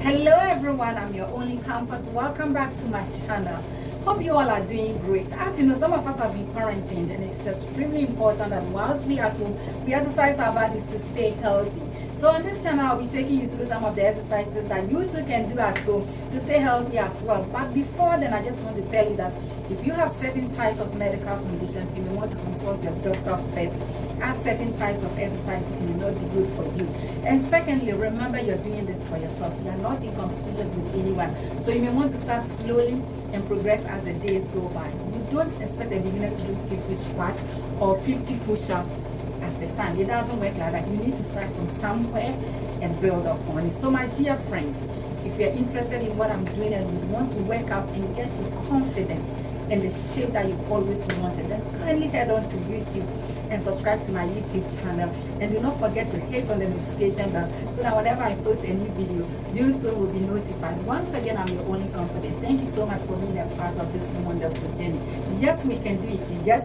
Hello everyone, I'm your only comfort. Welcome back to my channel. Hope you all are doing great. As you know, some of us have been quarantined, and it's extremely important that whilst we are at home, we exercise our bodies to stay healthy. So on this channel, I'll be taking you through some of the exercises that you too can do at home to stay healthy as well. But before then, I just want to tell you that if you have certain types of medical conditions, you may want to consult your doctor first, as certain types of exercises may not be good for you. And secondly, remember you're doing this for yourself. You're not in competition with anyone. So you may want to start slowly and progress as the days go by. You don't expect a beginner to do 50 squats or 50 push-ups at the time. It doesn't work like that. You need to start from somewhere and build upon it. So my dear friends, if you're interested in what I'm doing and you want to work out and get your confidence and the shape that you've always wanted, then kindly head on to YouTube and subscribe to my YouTube channel, and do not forget to hit on the notification bell so that whenever I post a new video, you too will be notified. Once again, I'm your only confident. Thank you so much for being a part of this wonderful journey. Yes, we can do it. Yes.